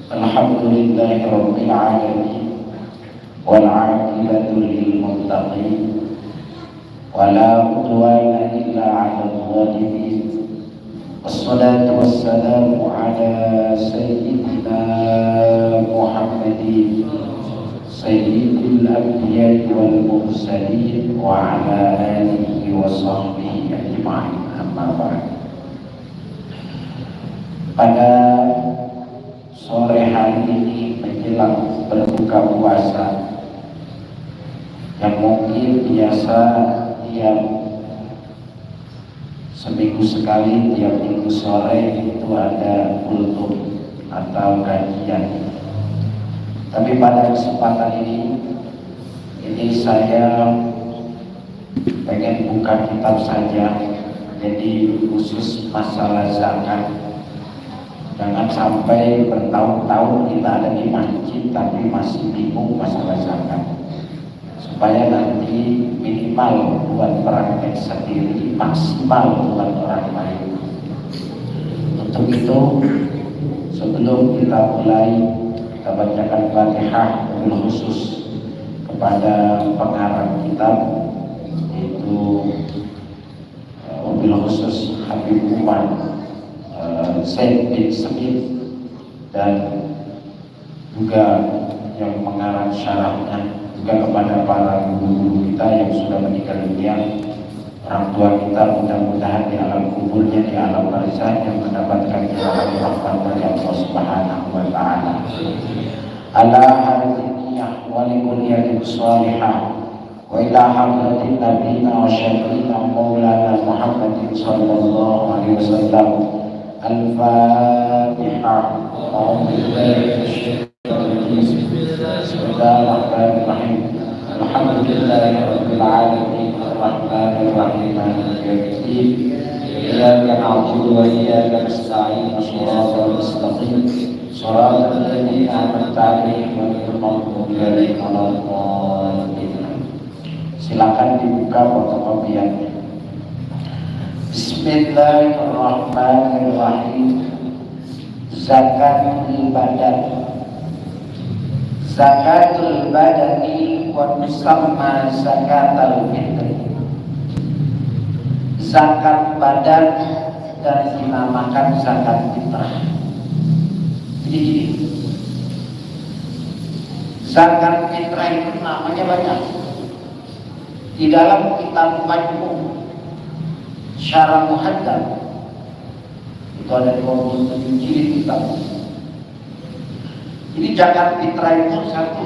Alhamdulillahi Rabbil Alamin wal aqibatu lil muttaqin wala udwana illa 'alal zalimin. Wassalatu wassalamu ala sayyidina Muhammadin sayyidil anbiya'i wal mursalin wa ala alihi wa sahbihi ajma'in. Amma ba'd. Pada sore hari ini menjelang berbuka puasa yang mungkin biasa tiap seminggu sekali, tiap minggu sore itu ada kultum atau kajian. Tapi pada kesempatan ini saya pengen buka kitab saja, jadi khusus masalah zakat. Jangan sampai bertahun-tahun kita ada di masjid tapi masih bingung masalah zakat. Supaya nanti minimal buat praktek sendiri, maksimal buat orang lain. Untuk itu, sebelum kita mulai, kita bacakan Fatihah khusus kepada pengarang kitab, yaitu mobil khusus Habib Umar Said bin Semit, dan juga yang mengarang syarahnya, juga kepada para guru-guru kita yang sudah meninggal dunia, orang tua kita, mudah-mudahan di alam kuburnya, di alam barzah yang mendapatkan rahmat dari Allah Subhanahu wa taala. Ala hadiniyah wa li kulliyatin salihah wa ila hadratin nabiyina wa syafiina maulana Muhammadin sallallahu alaihi wasallam. Al-Fatihah. Bismillahirrahmanirrahim. Alhamdulillahirabbil alamin arrahmanir rahim maliki yaumiddin. Iyyaka na'budu wa iyyaka nasta'in. Shiratal mustaqim. Shiratal ladzina an'amta 'alaihim ghairil maghdubi 'alaihim waladdallin. Silakan dibuka fotokopiannya. Bismillahirrahmanirrahim. Zakatul badan. Zakatul badani wa tusamma zakatul fitri. Zakat badan dan dinamakan zakat fitrah. Jadi zakat fitrah itu namanya banyak. Di dalam kitab Majmu' Syarah Muhaddab itu ada 27 jilid kitab. Jadi zakat fitrah itu satu,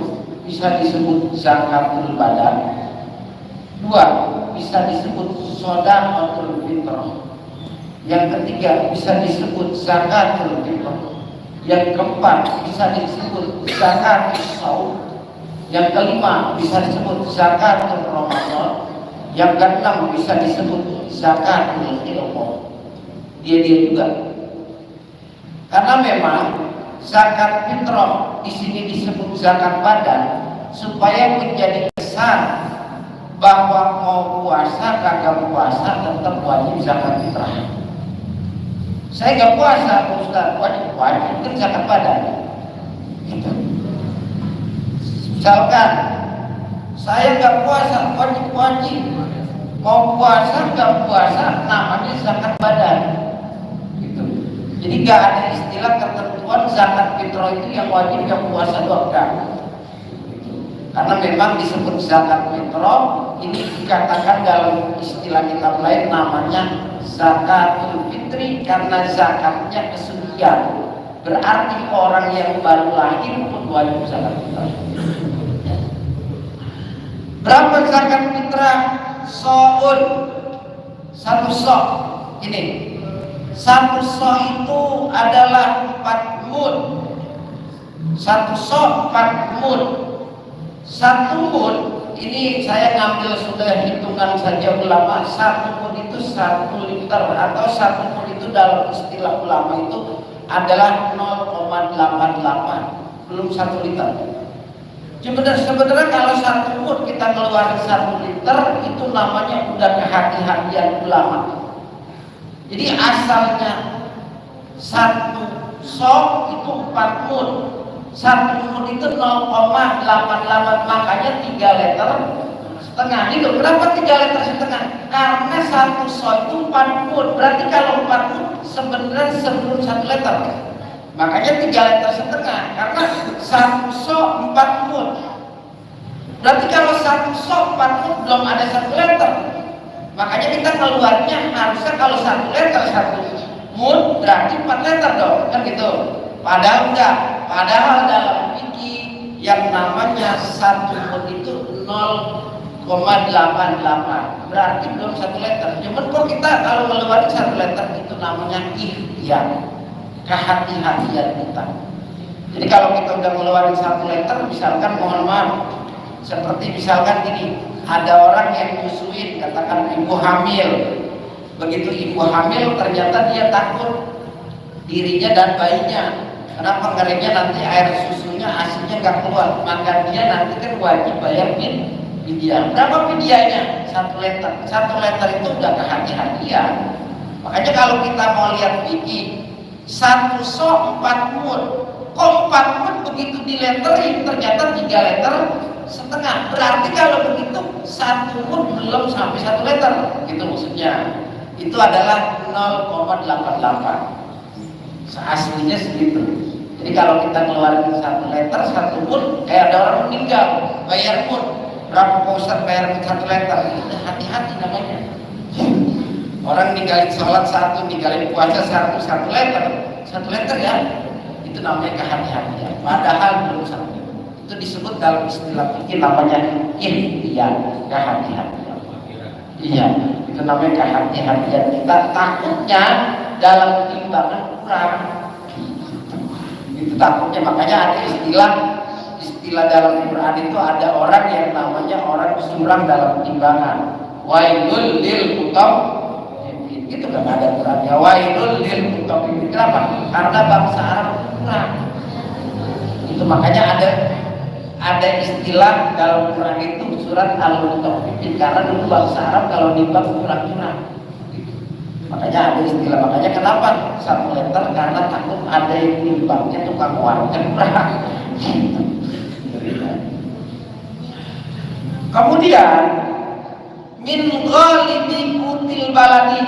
bisa disebut zakatul badan. Dua, bisa disebut shadaqatul fitrah. Yang ketiga, bisa disebut zakatul fitrah. Yang keempat, bisa disebut zakatul shaum. Yang kelima, bisa disebut zakatul ramadan. Yang keenam, bisa disebut zakatul ilmu. Dia juga. Karena memang zakat fitrah di sini disebut zakat badan supaya menjadi kesan bahwa mau puasa kagak puasa tetap wajib zakat fitrah. Saya nggak puasa, Ustaz, wajib kan zakat badan. Gitu. Misalkan saya nggak puasa, wajib. Mau puasa nggak puasa namanya zakat badan. Gitu. Jadi nggak ada istilah ketentuan zakat fitrah itu yang wajib, yang puasa doang. Karena memang disebut zakat fitrah ini dikatakan dalam istilah kitab lain namanya zakatul fitri karena zakatnya kesucian. Berarti orang yang baru lahir pun wajib zakat fitrah. Berapa zakat fitrah? So'un, satu so' ini, satu so' itu adalah 4 mud. Satu so' 4 mud. Satu mud ini saya ngambil sudah hitungan saja ulama. Satu mud itu 1 liter atau 1 mud itu dalam istilah ulama itu adalah 0,88, belum 1 liter. Sebenarnya kalau 1 mud kita keluar 1 liter itu namanya udah kehati-hatian ulama. Jadi asalnya 1 so itu 4 mud. 1 mud itu 0,88, makanya 3 liter setengah. Itu kenapa 3 liter setengah? Karena 1 so itu 4 mud. Berarti kalau 4 mud sebenarnya sebelum 1 liter. Makanya 3 liter setengah. Karena 1 so 4 mud. Berarti kalau 1 so 4 mud belum ada 1 liter. Makanya kita keluarnya harusnya kalau 1 liter 1 mud berarti 4 liter dong, kan gitu. Padahal enggak. Padahal dalam fikih yang namanya 1 mud itu 0,88, berarti belum 1 liter. Cuman kok kita kalau ngeluarin 1 liter itu namanya ikhtiar, kehati-hatian kita. Jadi kalau kita udah ngeluarin 1 liter, misalkan mohon maaf, seperti misalkan gini, ada orang yang nyusuin, katakan ibu hamil. Begitu ibu hamil ternyata dia takut dirinya dan bayinya. Kenapa? Ngerinya nanti air susunya asinya nggak keluar, maka dia nanti kan wajib bayar fidyah. Berapa fidyahnya? 1 liter. 1 liter itu udah kehati-hatian. Makanya kalau kita mau lihat fikih, 1 so 4 mud. Kok 4 mud begitu dileterin ternyata 3 liter setengah. Berarti kalau begitu 1 mud belum sampai 1 liter. Gitu maksudnya. Itu adalah 0,88. Aslinya segitu. Jadi kalau kita ngeluarin 1 liter 1 mud, kayak ada orang meninggal bayar mud. Berapa Ustaz bayar 1 liter? Itu hati-hati namanya. Orang ninggalin sholat 1, ninggalin puasa 1 liter. 1 liter ya. Itu namanya kehati-hatian. Padahal belum sampai. Itu disebut dalam istilah fikih namanya ikhtiar, kehati-hatian. Iya, itu namanya kehati-hatian kita. Takutnya dalam timbangan kurang. Itu takutnya, makanya ada istilah dalam Quran itu ada orang yang namanya orang curang dalam timbangan. Wailul lil mutaffifin. Itu kan ada Qurannya. Wailul lil mutaffifin. Kenapa? Karena bangsa Arab kurang. Itu makanya ada istilah dalam Quran itu surat Al-Mutaffifin, karena dulu bangsa Arab kalau nimbang curang-curang. Makanya ada istilah, makanya kenapa 1 liter? Karena takut ada yang nimbangnya tukang warung curang. Kemudian min ghalibi qutil baladi,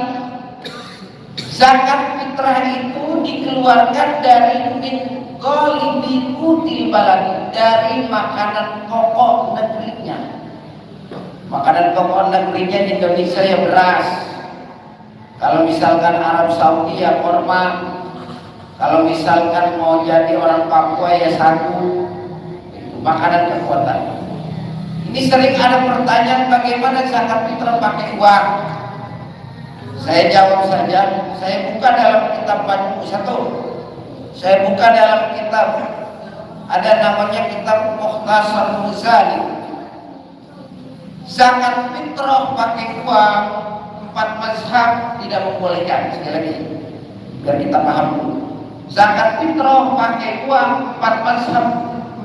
zakat fitrah itu dikeluarkan dari min ghalibi qutil baladi, dari makanan pokok negerinya. Makanan pokok negerinya di Indonesia ya beras. Kalau misalkan Arab Saudi ya korma. Kalau misalkan mau jadi orang Papua ya sagu. Makanan kekuatan. Ini sering ada pertanyaan, bagaimana zakat fitrah pakai uang? Saya jawab saja. Saya buka dalam kitab Majmu' 1. Saya buka dalam kitab, ada namanya kitab Mukhtasar Muzani. Zakat fitrah pakai uang 4 mazhab tidak membolehkan. Sekali lagi biar kita paham dulu. Zakat fitrah pakai uang 4 mazhab.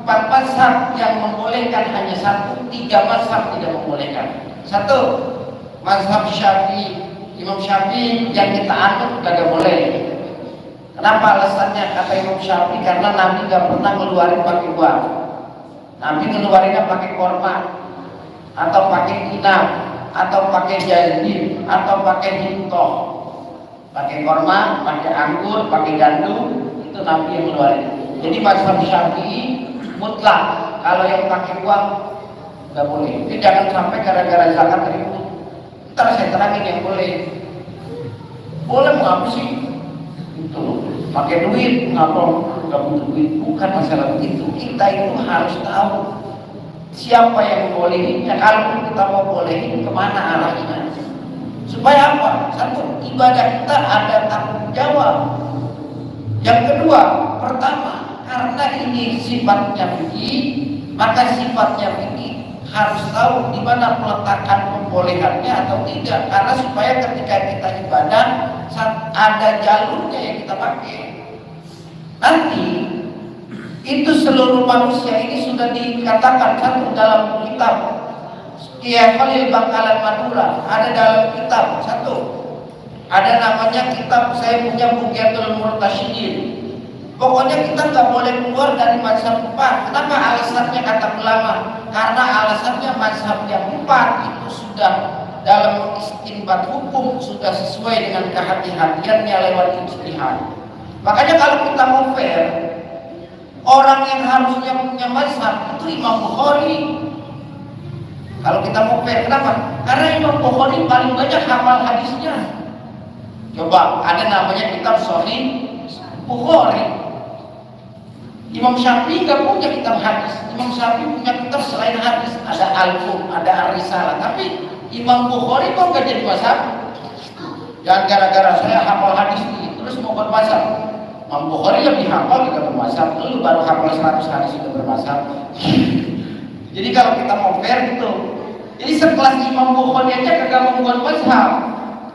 4 mazhab yang membolehkan hanya 1, 3 mazhab tidak membolehkan. 1, mazhab Syafi'i, Imam Syafi'i yang kita anut kagak boleh. Kenapa alasannya? Kata Imam Syafi'i, karena Nabi gak pernah ngeluarin pakai uang. Nabi ngeluarinnya pakai korma, atau pakai inam, atau pakai jazim, atau pakai hintoh. Pakai korma, pakai anggur, pakai gandum, itu Nabi yang ngeluarin. Jadi mazhab Syafi'i mutlak, kalau yang pakai uang nggak boleh. Jadi jangan sampai gara-gara zakat ribut. Ntar saya terangin yang boleh. Boleh mengapa sih? Itu pakai duit, ngapa nggak butuh duit? Bukan masalah begitu. Kita itu harus tahu siapa yang bolehinnya. Kalau kita mau bolehin, kemana arahnya? Supaya apa? 1, ibadah kita ada tanggung jawab. Yang kedua, pertama, karena ini sifatnya fikih, maka sifatnya fikih harus tahu di mana peletakan pembolehannya atau tidak. Karena supaya ketika kita ibadah ada jalurnya yang kita pakai. Nanti itu seluruh manusia ini sudah dikatakan satu dalam kitab Kiai Khalil Bangkalan Madura, ada dalam kitab 1. Ada namanya kitab, saya punya Bughyatul Murtasyidin. Pokoknya kita nggak boleh keluar dari mazhab 4. Kenapa alasannya kata ulama? Karena alasannya mazhab yang 4 itu sudah dalam istinbat hukum sudah sesuai dengan kehati-hatiannya lewat ijtihad. Makanya kalau kita mau fair, orang yang harusnya punya mazhab itu Imam Bukhari. Kalau kita mau fair, kenapa? Karena Imam Bukhari paling banyak hafal hadisnya. Coba ada namanya kitab Sahih Bukhari. Imam Syafi'i nggak punya kitab hadis. Imam Syafi'i punya kitab selain hadis, ada Al-Qum, ada Ar-Risalah. Tapi Imam Bukhari kok nggak jadi mazhab? Jangan gara-gara saya hafal hadis nih, terus mau bermazhab. Imam Bukhari lebih hafal juga bermazhab. Lu baru hafal 100 hadis juga bermazhab. Jadi kalau kita mau fair gitu, jadi sekelas Imam Bukhari aja kagak membuat mazhab.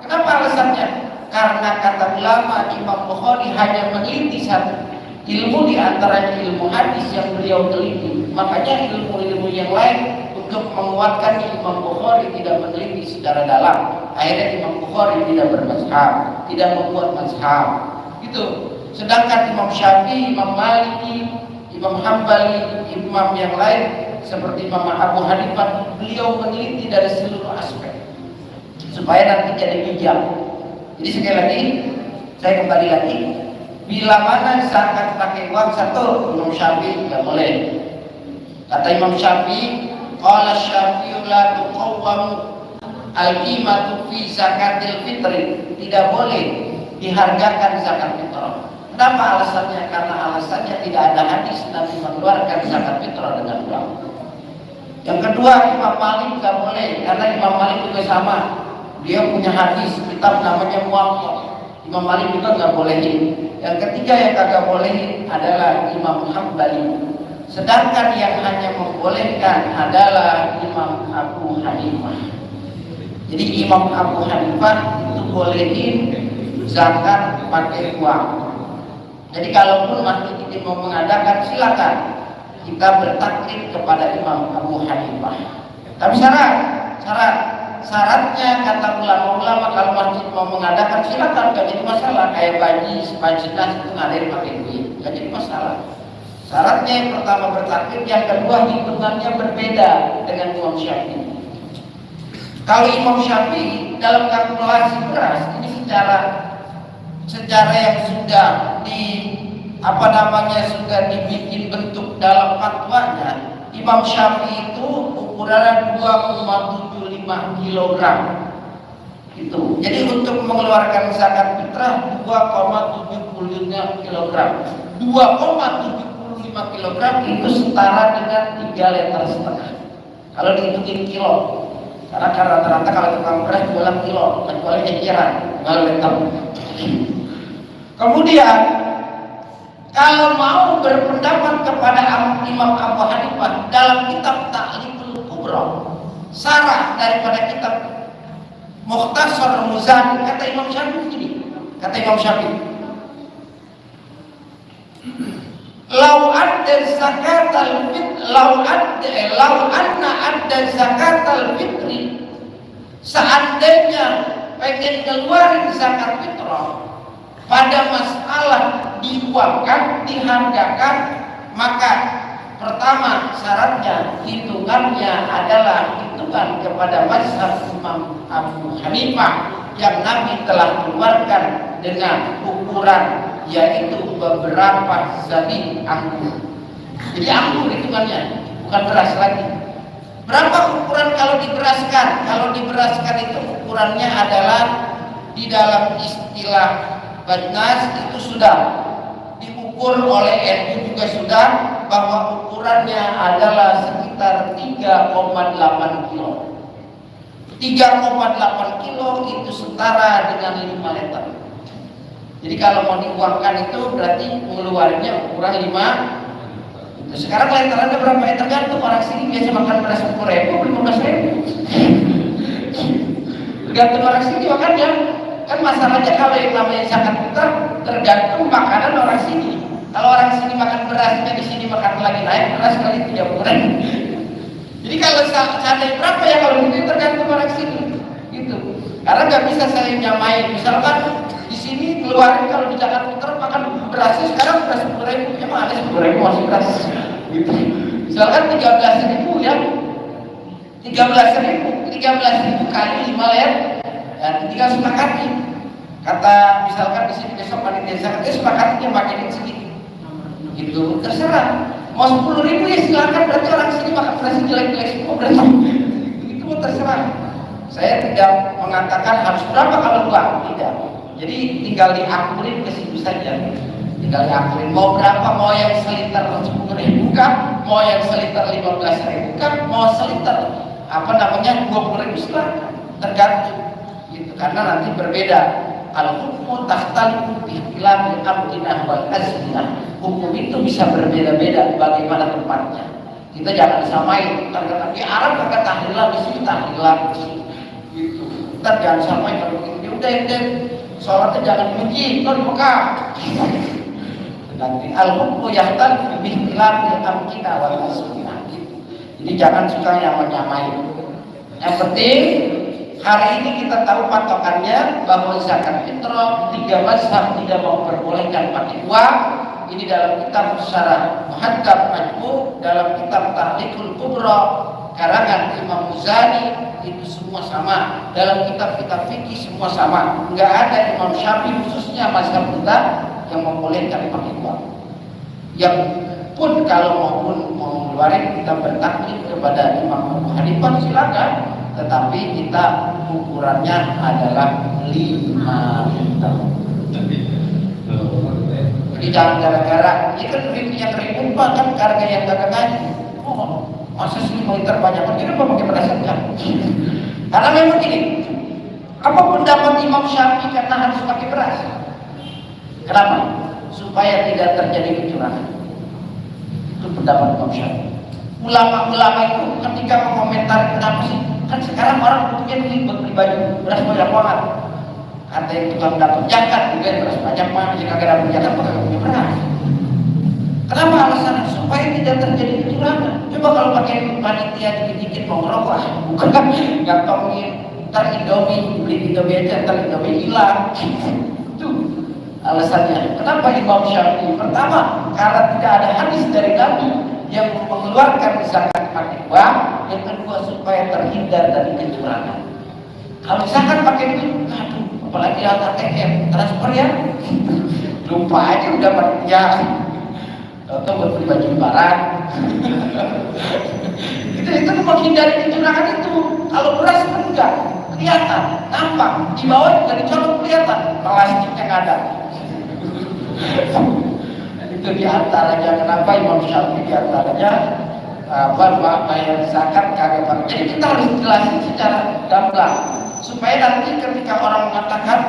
Kenapa alasannya? Karena kata ulama Imam Bukhari hanya meneliti satu ilmu di antaranya ilmu hadis yang beliau teliti. Makanya ilmu-ilmu yang lain untuk menguatkan Imam Bukhari tidak meneliti secara dalam. Akhirnya Imam Bukhari tidak bermazhab, tidak membuat mazhab. Gitu. Sedangkan Imam Syafi'i, Imam Maliki, Imam Hambali, imam yang lain seperti Imam Abu Hanifah, beliau meneliti dari seluruh aspek supaya nanti jadi bijak. Jadi sekali lagi saya kembali lagi, bila mana zakat pakai uang satu, Imam Syafi'i nggak boleh. Kata Imam Syafi'i, qala Syafi'i la tuqawwamu al-qimatu fi zakatil fitri, tidak boleh dihargakan zakat fitrah. Kenapa alasannya? Karena alasannya tidak ada hadis Nabi mengeluarkan zakat fitrah dengan uang. Yang kedua, Imam Malik nggak boleh, karena Imam Malik juga sama. Dia punya hadis, kitab namanya Muwatta. Imam Malik juga nggak bolehin. Yang ketiga yang kagak bolehin adalah Imam Hambali. Sedangkan yang hanya membolehkan adalah Imam Abu Hanifah. Jadi Imam Abu Hanifah itu bolehin zakat pakai uang. Jadi kalaupun masjid ini mau mengadakan, silakan kita bertaklid kepada Imam Abu Hanifah. Tapi syaratnya kata ulama-ulama kalau masjid mau mengadakan silakan, gak jadi masalah. Kayak bajinas itu ngadain pakai duit, gak jadi masalah. Syaratnya yang pertama bertaklid, yang kedua hitungannya berbeda dengan Imam Syafi'i. Kalau Imam Syafi'i dalam kalkulasi beras ini secara yang sudah sudah dibikin bentuk dalam fatwanya, Imam Syafi'i itu ukurannya 2,75 kg. Gitu. Jadi untuk mengeluarkan zakat fitrah 2,75 kg. 2,75 kg itu setara dengan 3,5 liter. Kalau dihitungin kilo. Karena rata-rata kalau tukang beras jualan kilo, kecuali eceran, jual liter. Kemudian kalau mau berpendapat kepada Imam Abu Hanifah dalam kitab Ta'limul Kubra, sarah daripada kitab Mukhtasar Muzani, kata Imam Syafi'i ini, kata Imam Syafi'i, lau anna adda zakatal fitri, seandainya pengen keluarin zakat fitrah pada masalah diuangkan, dihargakan, maka pertama syaratnya hitungannya adalah hitungan kepada mazhab Imam Abu Hanifah yang Nabi telah keluarkan dengan ukuran yaitu beberapa zadi anggur. Jadi anggur hitungannya, bukan beras lagi. Berapa ukuran kalau diberaskan? Kalau diberaskan itu ukurannya adalah di dalam istilah Badnas itu sudah diukur oleh NU juga sudah, bahwa ukurannya adalah sekitar 3,8 kilo. 3,8 kilo itu setara dengan 5 liter. Jadi kalau mau diuangkan itu berarti mengeluarnya ukuran 5. Sekarang literannya berapa ya? Tergantung orang sini biasa makan beras 10.000, 15.000. Tergantung orang sini makannya. Kan masalahnya kalau yang namanya zakat fitrah tergantung makanan orang sini. Kalau orang sini makan berasnya, di sini makan lagi naik beras kali 30. Jadi kalau seandainya berapa ya kalau itu tergantung orang sini. Gitu. Karena nggak bisa saya nyamain. Misalkan di sini keluarin kalau di zakat fitrah makan beras berasnya sekarang udah 10.000, emang ada 10.000 masih beras gitu. Misalkan 13.000 ya, 13.000 kali 5 ler, ya tinggal sepakati. Kata misalkan di sini besok panitia zakat, sepakatinya pakai duit segitu, gitu terserah. Mau 10.000 ya silakan, berarti orang sini makan beras jelek-jelek semua berarti. Itu terserah. Saya tidak mengatakan harus berapa kalau uang, tidak. Jadi tinggal diakurin ke situ saja. Tinggal diakurin mau berapa, mau yang seliter 10.000 kah, mau yang seliter 15.000 kah, mau seliter 20.000 silakan, tergantung. Gitu. Karena nanti berbeda. Al-hukmu takhtalifu bi ikhtilafil amkinah wal azminah. Hukum itu bisa berbeda-beda bagaimana tempatnya. Kita jangan samain. Terkadang di Arab kata tahlilan, di sini tahlilan, di sini. Gitu. Kita jangan samain kalau begitu. Udah sholatnya jangan di masjid, kalau di Mekah. Nanti al-hukmu yakhtalifu bi ikhtilafil amkinah wal azminah. Gitu. Jadi jangan suka yang menyamain. Yang penting hari ini kita tahu patokannya bahwa zakat fitrah 3 mazhab tidak memperbolehkan pakai uang. Ini dalam kitab Syarah Muhaddab Majmu', dalam kitab Tahqiqul Kubra karangan Imam Muzani, itu semua sama. Dalam kitab-kitab fikih semua sama. Enggak ada Imam Syafi'i khususnya mazhab kita yang membolehkan pakai uang. Yang pun kalau mau ngeluarin kita bertaklid kepada Imam Abu Hanifah silakan. Tetapi kita ukurannya adalah 5 liter. Jadi jangan gara-gara ini kan yang ribut Pak, kan harga yang dagangan. Oh, masa 5 liter banyak kan? Ini pakai beras enggak? Karena memang gini, apa pendapat Imam Syafi'i karena harus pakai beras? Kenapa? Supaya tidak terjadi kecurangan. Itu pendapat Imam Syafi'i. Ulama-ulama itu ketika mengomentari kenapa sih? Kan sekarang orang butuhnya beli baju beras banyak banget. Kata yang tukang dapat zakat juga beras banyak banget. Jika kagak dapat zakat maka punya beras. Kenapa alasannya? Supaya tidak terjadi kecurangan. Coba kalau pakai panitia dikit-dikit mau ngerokok, bukan ngantongin ntar Indomie, beli Indomie aja ntar Indomie hilang. Itu alasannya. Kenapa Imam Syafi'i? Pertama, karena tidak ada hadis dari Nabi yang mengeluarkan zakat pakai uang. Yang kedua, supaya terhindar dari kecurangan. Kalau zakat pakai duit, aduh, apalagi ATM transfer ya, lupa aja udah ya, atau buat beli baju lebaran. itu menghindari kecurangan itu. Kalau beras kan enggak kelihatan, nampak di bawah dari colok kelihatan, plastiknya nggak ada. Itu diantaranya kenapa Imam Syafi'i diantaranya bayar zakat kagak pakai. Jadi kita harus jelasin secara gamblang supaya nanti ketika orang mengatakan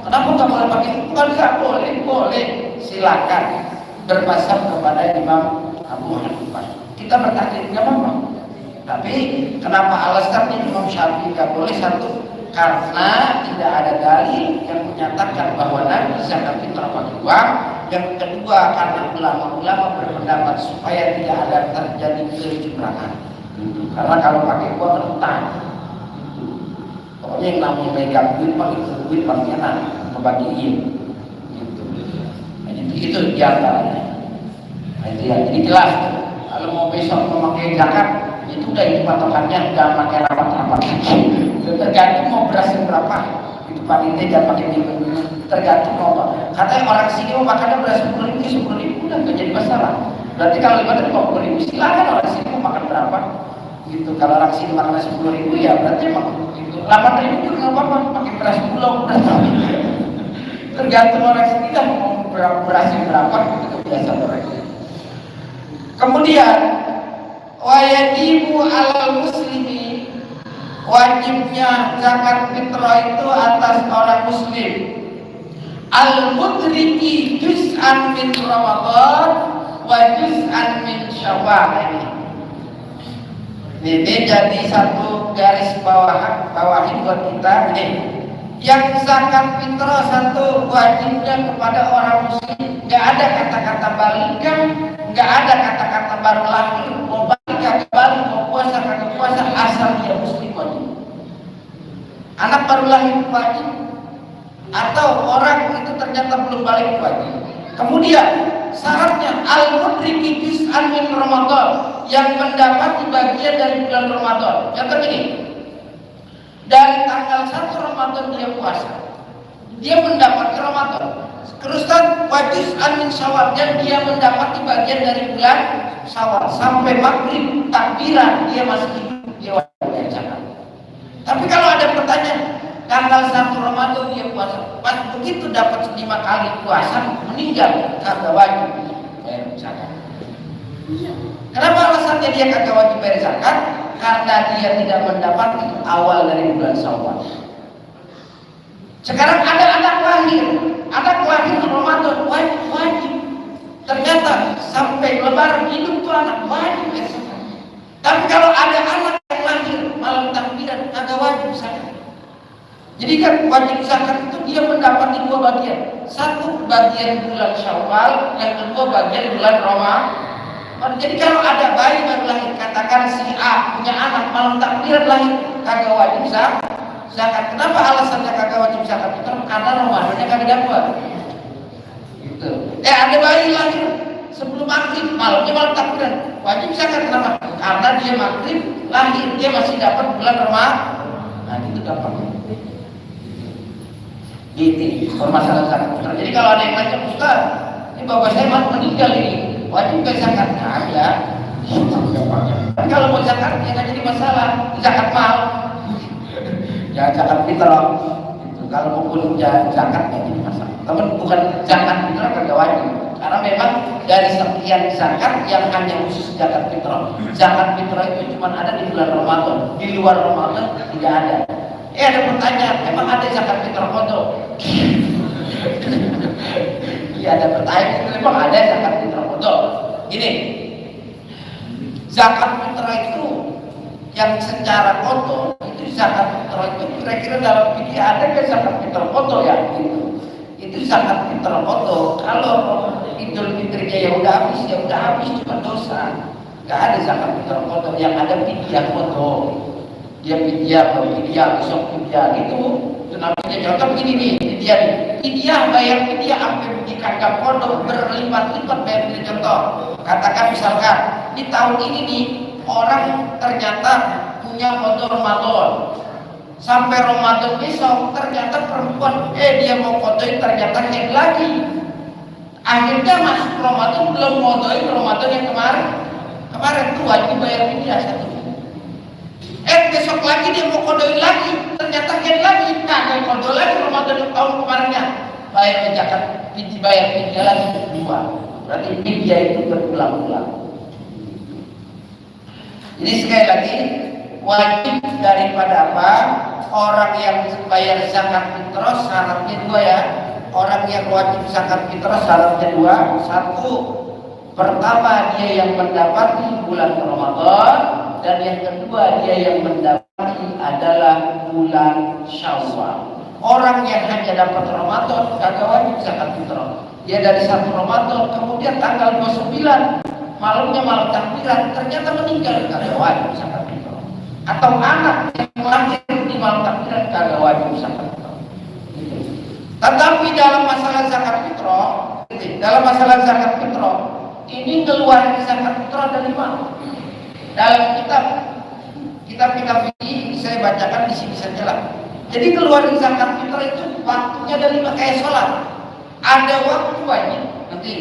kenapa nggak boleh pakai, nggak boleh, silakan berpasar kepada Imam Abu Hanifah. Kita bertaklid nggak apa-apa. Tapi kenapa alasannya Imam Syafi'i nggak boleh? Satu, karena tidak ada dalil yang menyatakan bahwa Nabi zakat fitrah pakai uang. Yang kedua, karena ulama-ulama berpendapat supaya tidak ada terjadi kecurangan. Karena kalau pakai uang rentan. Pokoknya yang namanya megang duit paling enak ngebagiin. Gitu. Nah, itu diantaranya. Nah, itu ya. Jadi jelas. Kalau mau besok memakai zakat, itu udah itu patokannya, jangan pakai rapat-rapat. Tergantung mau berasnya berapa. Itu panitia jangan pakai minggu. Tergantung mau apa. Katanya orang sini mau makannya beras 10.000 udah nggak jadi masalah. Berarti kalau 50.000 silakan orang sini mau makan berapa. Gitu. Kalau orang sini makan 10.000 ya berarti emang gitu. 8.000 juga nggak apa-apa. Pakai beras pulau beras. Tergantung orang sini kan mau berasnya berapa itu kebiasaan orang. Kemudian wajibu alal muslimi, wajibnya zakat fitrah itu atas orang muslim al-mudriki juz'an min Ramadan wa juz'an min Syawal. Ini jadi satu garis bawahi buat kita ini. Yang zakat fitrah satu wajibnya kepada orang muslim. Nggak ada kata-kata balikah, nggak ada kata-kata baru lahir, mau balik kagak balik, mau puasa kagak puasa, asal dia muslim wajib. Anak baru lahir wajib, atau orang itu ternyata belum balik wajib. Kemudian syaratnya al-mudriki juz'an min Ramadan, yang mendapati bagian dari bulan Ramadan. Contoh ini, dari tanggal 1 Ramadan dia puasa, dia mendapat Ramadan. Teruskan wajib min Syawal, dan dia mendapati bagian dari bulan Syawal sampai maghrib takbiran dia masih hidup, dia wajib zakat. Tapi kalau ada pertanyaan, tanggal 1 Ramadan dia puasa, pas begitu dapat 5 kali puasa meninggal, kagak wajib bayar zakat. Kenapa alasannya dia kagak wajib bayar zakat? Karena dia tidak mendapati awal dari bulan Syawal. Sekarang ada anak lahir Ramadan wajib. Ternyata sampai Lebaran hidup tuh anak wajib bayar zakat. Tapi kalau ada anak yang lahir malam takbiran kagak wajib zakat. Jadi kan wajib zakat itu dia mendapati 2 bagian. Satu bagian bulan Syawal, yang kedua bagian bulan Ramadan. Jadi kalau ada bayi baru lahir, katakan si A punya anak malam takbiran lahir, kagak wajib zakat. Kenapa alasannya kagak wajib zakat? Karena Ramadannya kagak dapat. Gitu. Ada bayi lahir sebelum maghrib, malamnya malam takbiran, wajib zakat. Kenapa? Karena dia maghrib lahir, dia masih dapat bulan Ramadan. Nah itu gampang. Ini permasalahan zakat fitrah. Jadi kalau ada yang nanya, Ustaz, ini bapak saya meninggal ini, wajib ke zakat? Nah, ya. Tapi kalau mau zakat ya nggak jadi masalah. Zakat mal, ya zakat fitrah. Gitu. Kalau mau pun zakat nggak jadi masalah. Teman bukan zakat fitrah kagak wajib. Karena memang dari sekian zakat yang hanya khusus zakat fitrah. Zakat fitrah itu cuma ada di bulan Ramadan. Di luar Ramadan tidak ada. Ada pertanyaan, emang ada zakat fitrah kodok? Iya ada pertanyaan, emang ada zakat fitrah kodok? Gini, zakat fitrah itu yang secara kodok, itu zakat fitrah itu kira-kira dalam fikih ada ke zakat fitrah kodok ya? Gitu. Itu zakat fitrah kodok. Kalau Idul Fitrinya ya udah habis cuma dosa. Gak ada zakat fitrah kodok, yang ada fidyah kodok. Dia fidyah, besok fidyah gitu. Namanya contoh begini nih, fidyah bayar fidyah sampai kagak kodok berlipat-lipat bayar fidyah. Contoh, katakan misalkan di tahun ini nih orang ternyata punya foto Ramadan, sampai Ramadan besok ternyata perempuan dia mau fotoin ternyata head lagi. Akhirnya masuk Ramadan belum fotoin Ramadan yang kemarin tuh wajib bayar fidyah satu. Besok lagi dia mau kodoin lagi, ternyata head lagi, kagak kodo lagi Ramadan tahun kemarinnya, bayar zakat, bayar fidyah lagi kedua. Berarti fidyah itu berulang-ulang. Jadi sekali lagi wajib daripada apa? Orang yang bayar zakat fitrah syaratnya 2 ya. Orang yang wajib zakat fitrah syaratnya 2. Satu, pertama dia yang mendapati bulan Ramadan, dan yang kedua dia yang mendapati adalah bulan Syawal. Orang yang hanya dapat Ramadan kagak wajib zakat fitrah. Dia dari 1 Ramadan kemudian tanggal 29 malamnya malam takbiran ternyata meninggal, kagak wajib zakat fitrah. Atau anak yang lahir di malam takbiran kagak wajib zakat fitrah. Tetapi dalam masalah zakat fitrah, ini keluar zakat fitrah dari mana? Dalam kitab fikih saya bacakan di sini saja lah. Jadi keluarin zakat fitrah itu waktunya dari kayak sholat. Ada waktu wajib. Nanti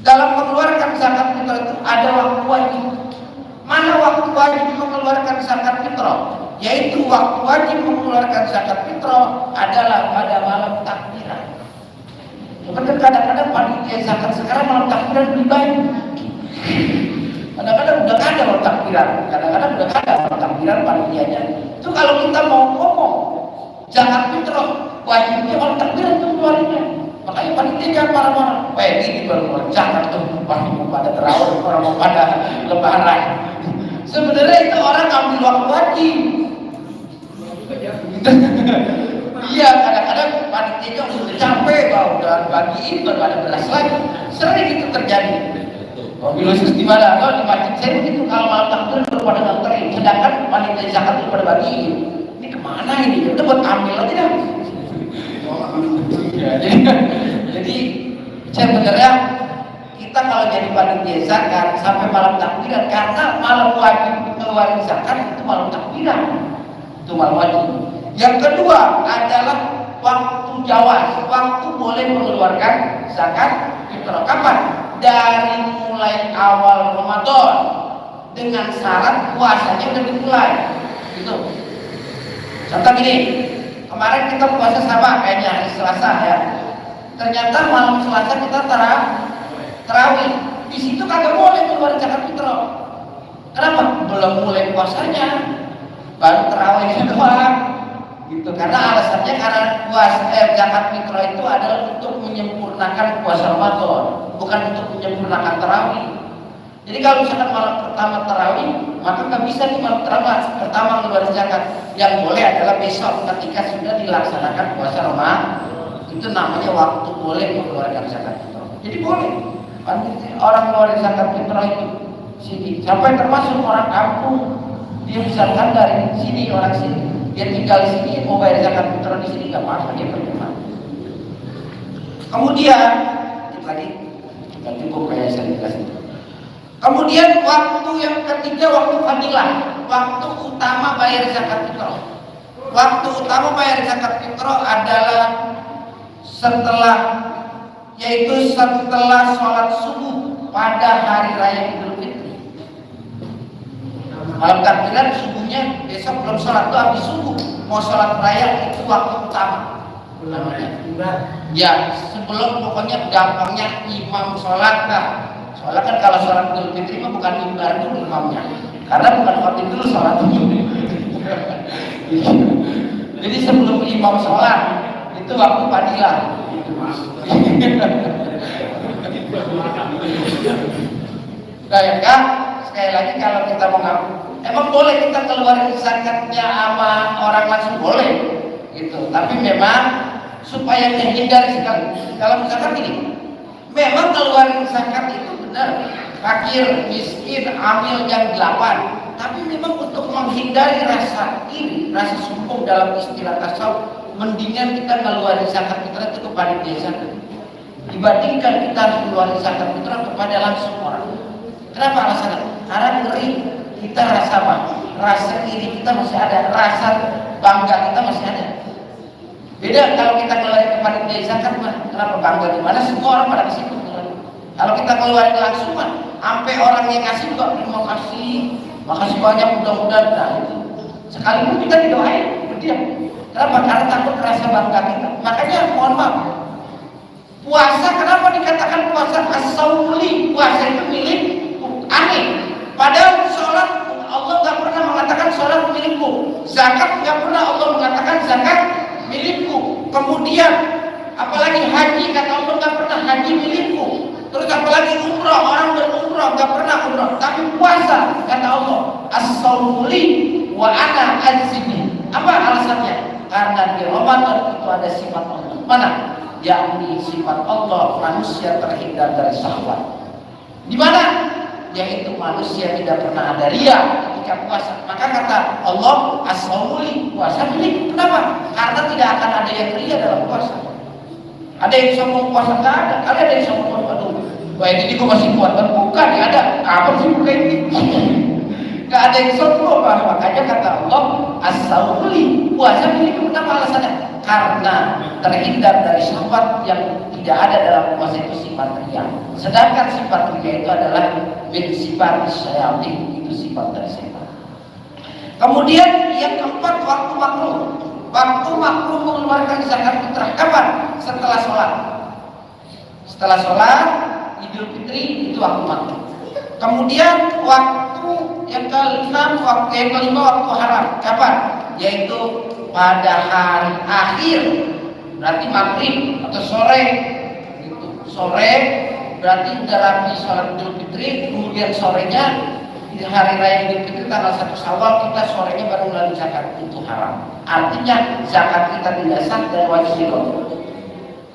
dalam mengeluarkan zakat fitrah itu ada waktu wajib. Mana waktu wajib mengeluarkan zakat fitrah? Yaitu waktu wajib mengeluarkan zakat fitrah adalah pada malam takbiran. Kadang-kadang panitia zakat sekarang malam takbiran lebih baik. Kadang-kadang udah ada malam takbiran, kadang-kadang udah ada malam takbiran panitianya. Itu kalau kita mau ngomong zakat fitrah wajibnya malam takbiran itu keluarnya. Makanya panitia jangan marah-marah. Ini baru keluar zakat tuh, pasti mau pada terawih, orang mau pada lebaran. Sebenarnya itu orang ambil waktu wajib. Iya, kadang-kadang panitianya udah capek, udah bagiin baru ada beras lagi. Sering itu terjadi. Khusus di mana? Kalau di masjid saya begitu, kalau malam takbir baru pada nganterin, sedangkan panitia zakat itu pada bagiin. Ini kemana ini? Udah buat ambil aja dah. Jadi Sebenarnya kita kalau jadi panitia zakat sampai malam takbiran, karena malam wajib ngeluarin zakat itu malam takbiran, itu malam wajib. Yang kedua adalah waktu jawaz, waktu boleh mengeluarkan zakat fitrah. Kapan? Dari mulai awal Ramadan, dengan syarat puasanya udah dimulai. Gitu. Contoh gini, kemarin kita puasa sama kayaknya hari Selasa ya. Ternyata malam Selasa kita tarawih. Di situ kagak boleh keluar zakat fitrah. Kenapa? Belum mulai puasanya, baru tarawih doang. Gitu. Karena alasannya karena zakat fitrah itu adalah untuk menyempurnakan puasa Ramadan, bukan untuk menyempurnakan tarawih. Jadi kalau misalkan malam pertama tarawih, maka nggak bisa di malam pertama keluar zakat. Yang boleh adalah besok ketika sudah dilaksanakan puasa Ramadan. Itu namanya waktu boleh mengeluarkan zakat fitrah. Jadi boleh orang mengeluarkan zakat fitrah itu sini, sampai termasuk orang kampung. Dia misalkan dari sini, orang sini, dia tinggal di sini, mau bayar zakat fitrah di sini nggak apa-apa, dia berjamaah. Kemudian lagi nggak cukup kayak saya dikasih. Kemudian waktu yang ketiga, waktu fadilah, waktu utama bayar zakat fitrah. Waktu utama bayar zakat fitrah adalah setelah sholat subuh pada hari raya Idul Fitri. Malam takbiran subuhnya, besok belum sholat tuh habis subuh, mau sholat raya itu waktu utama. Ya sebelum, pokoknya gampangnya imam sholat lah. Soalnya kan kalau sholat Idul Fitri mah bukan mimbar dulu imamnya, karena bukan khotib dulu sholat dulu. Jadi sebelum imam sholat itu waktu fadilah. Kayak kan, sekali lagi kalau kita mau ngaku, emang boleh kita keluarin zakatnya sama orang langsung boleh, gitu. Tapi memang supaya terhindar sekali. Kalau misalkan gini, memang keluarin zakat itu benar, fakir, miskin, amil yang 8. Tapi memang untuk menghindari rasa iri, rasa sombong dalam istilah tasawuf, mendingan kita ngeluarin zakat fitrah itu kepada desa, dibandingkan kita harus ngeluarin zakat fitrah kepada langsung orang. Kenapa alasannya? Karena ngeri, kita rasa apa? Rasa iri kita masih ada, rasa bangga kita masih ada. Beda kalau kita ngeluarin kepada desa kan, kenapa bangga di mana? Semua orang pada ke situ. Kalau kita keluarin langsung mah, sampai orang yang ngasih juga terima kasih, makasih banyak, mudah-mudahan. Nah itu sekalipun kita didoain berdiam. Kenapa? Karena takut rasa bangga kita. Makanya mohon maaf, puasa kenapa dikatakan puasa as-sauli? Puasa itu milik aneh. Padahal sholat Allah nggak pernah mengatakan sholat milikku. Zakat nggak pernah Allah mengatakan zakat milikku. Kemudian apalagi haji, kata Allah nggak pernah haji milikku. Terus apalagi umrah, orang berumrah nggak pernah umrah. Tapi puasa, kata Allah as-sauli wa ana azimi. Apa alasannya? Karena di Ramadan itu ada sifat Allah. Mana? Yakni sifat Allah, manusia terhindar dari syahwat. Di mana? Yaitu manusia tidak pernah ada riya ketika puasa. Maka kata Allah as-sauli, puasa milik. Kenapa? Karena tidak akan ada yang riya dalam puasa. Ada yang sombong puasa, nggak ada. Kali ada yang sombong, aduh, baik ini gue masih kuat, kan bukan ya, ada. Kapan sih buka ini? Nggak ada yang sombong. Makanya kata Allah as-sauli, puasa milik. Kenapa alasannya? Karena terhindar dari syahwat yang tidak ada dalam puasa itu sifat riya. Sedangkan sifat riya itu adalah min sifat syaitan, itu sifat dari setan. Kemudian yang keempat, waktu makruh. Waktu makruh mengeluarkan zakat fitrah kapan? Setelah sholat. Setelah sholat Idul Fitri itu waktu makruh. Kemudian waktu yang kelima, waktu haram kapan? Yaitu pada hari akhir, berarti maghrib atau sore. Itu sore berarti udah rapi sholat Idul Fitri, kemudian sorenya di hari raya Idul Fitri tanggal 1 Syawal kita sorenya baru melalui zakat, itu haram. Artinya zakat kita tidak sah dan wajib dikodok.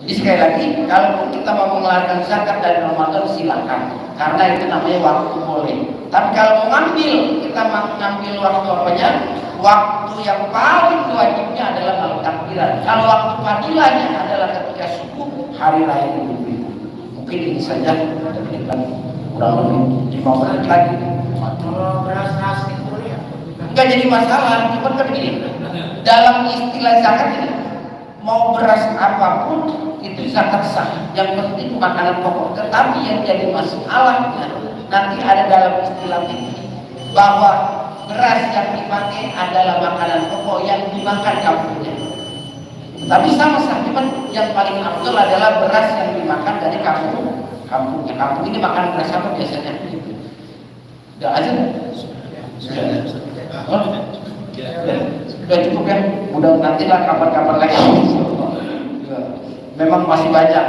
Jadi sekali lagi, kalau kita mau mengeluarkan zakat dari Ramadan silakan, karena itu namanya waktu boleh. Tapi kalau mau ngambil, kita ngambil waktu apanya? Waktu yang paling wajibnya adalah malam takbiran. Kalau waktu fadilahnya adalah ketika subuh hari raya Idul Fitri. Mungkin ini saja kita kurang lebih 5 menit lagi. Kalau beras nasi boleh ya? Enggak jadi masalah, cuma kan begini. Dalam istilah zakat ini, mau beras apapun itu zakat sah. Yang penting makanan pokok. Tetapi yang jadi masalahnya nanti ada dalam istilah ini bahwa beras yang dipakai adalah makanan pokok yang dimakan kampungnya. Tapi sama sah, cuman yang paling afdal adalah beras yang dimakan dari kampungnya. Kampung ini makan beras apa biasanya? Sudah aja? Sudah. Oh? Sudah cukup ya. Mudah nantilah kapan-kapan lagi. Memang masih banyak.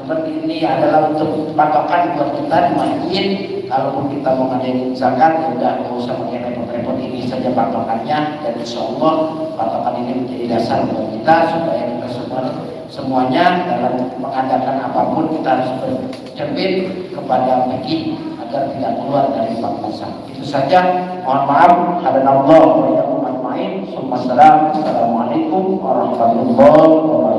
Seperti ini adalah untuk patokan buat kita di masjid. Kalaupun kita mau ngadain zakat, ya udah nggak usah pakai repot-repot, ini saja patokannya. Dan insya Allah patokan ini menjadi dasar buat kita supaya kita semuanya dalam mengadakan apapun kita harus bercermin kepada fikih agar tidak keluar dari batasan. Itu saja. Mohon maaf. Hadanallahu wa iyyakum ajmain. Assalamualaikum warahmatullahi wabarakatuh.